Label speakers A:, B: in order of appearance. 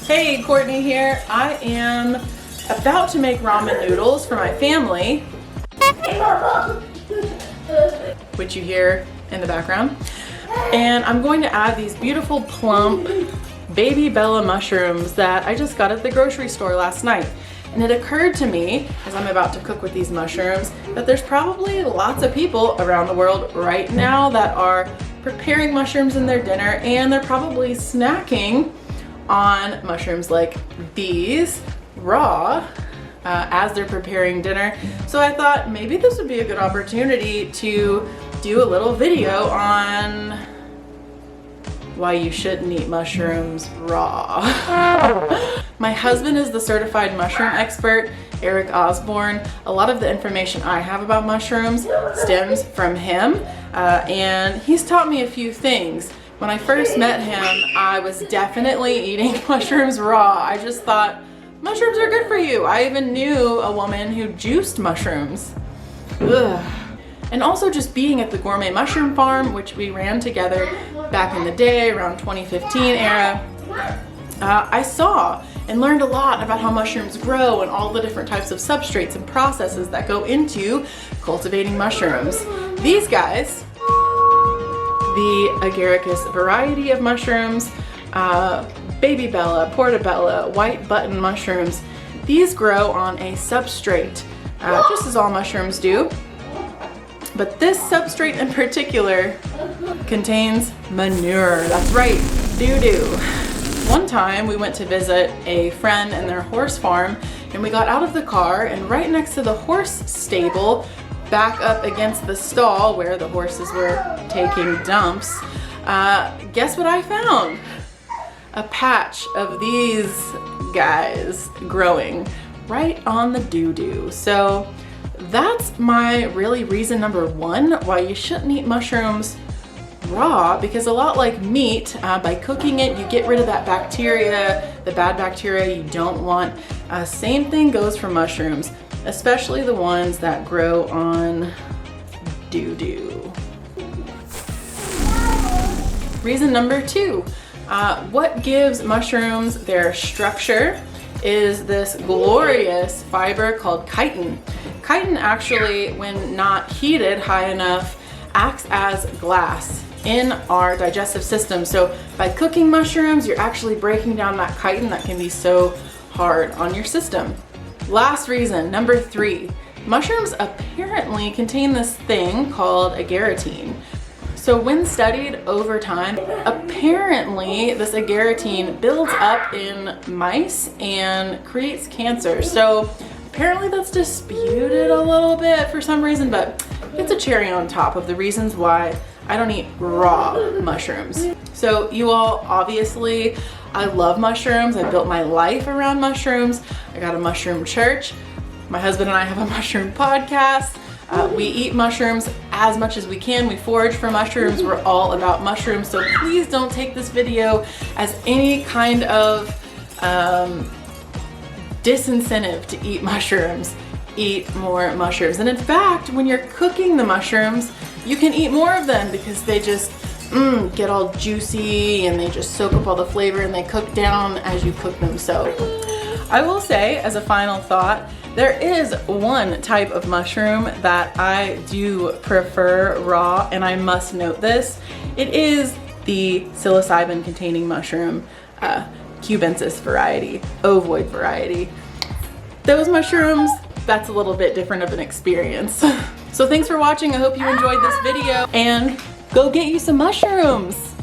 A: Hey, Courtney here. I am about to make ramen noodles for my family, which you hear in the background. And I'm going to add these beautiful plump baby Bella mushrooms that I just got at the grocery store last night. And it occurred to me, as I'm about to cook with these mushrooms, that there's probably lots of people around the world right now that are preparing mushrooms in their dinner, and they're probably snacking on mushrooms like these raw as they're preparing dinner. So I thought maybe this would be a good opportunity to do a little video on why you shouldn't eat mushrooms raw. My husband is the certified mushroom expert, Eric Osborne. A lot of the information I have about mushrooms stems from him, and he's taught me a few things. When I first met him, I was definitely eating mushrooms raw. I just thought, mushrooms are good for you. I even knew a woman who juiced mushrooms. Ugh. And also just being at the Gourmet Mushroom Farm, which we ran together back in the day, around 2015 era, I saw and learned a lot about how mushrooms grow and all the different types of substrates and processes that go into cultivating mushrooms. These guys, the agaricus variety of mushrooms, baby Bella, portobello, white button mushrooms, these grow on a substrate, just as all mushrooms do. But this substrate in particular contains manure. That's right, doo-doo. One time we went to visit a friend and their horse farm, and we got out of the car, and right next to the horse stable, back up against the stall where the horses were taking dumps, guess what I found? A patch of these guys growing right on the doo-doo. So that's my reason number one why you shouldn't eat mushrooms raw, because a lot like meat, by cooking it, you get rid of that bacteria, the bad bacteria you don't want. Same thing goes for mushrooms, especially the ones that grow on doo-doo. Reason number two, what gives mushrooms their structure is this glorious fiber called chitin. Chitin actually, when not heated high enough, acts as glass in our digestive system. So by cooking mushrooms, you're actually breaking down that chitin that can be so hard on your system. Last reason, number three, mushrooms apparently contain this thing called agarotine. So when studied over time, apparently this agarotine builds up in mice and creates cancer. So apparently that's disputed a little bit for some reason, but it's a cherry on top of the reasons why I don't eat raw mushrooms. So you all, obviously, I love mushrooms. I built my life around mushrooms. I got a mushroom church. My husband and I have a mushroom podcast. We eat mushrooms as much as we can. We forage for mushrooms. We're all about mushrooms. So please don't take this video as any kind of disincentive to eat mushrooms. Eat more mushrooms. And in fact, when you're cooking the mushrooms, you can eat more of them because they just get all juicy and they just soak up all the flavor and they cook down as you cook them. So I will say, as a final thought, there is one type of mushroom that I do prefer raw, and I must note this. It is the psilocybin containing mushroom, cubensis variety, ovoid variety. Those mushrooms, that's a little bit different of an experience. So thanks for watching. I hope you enjoyed this video, and go get you some mushrooms.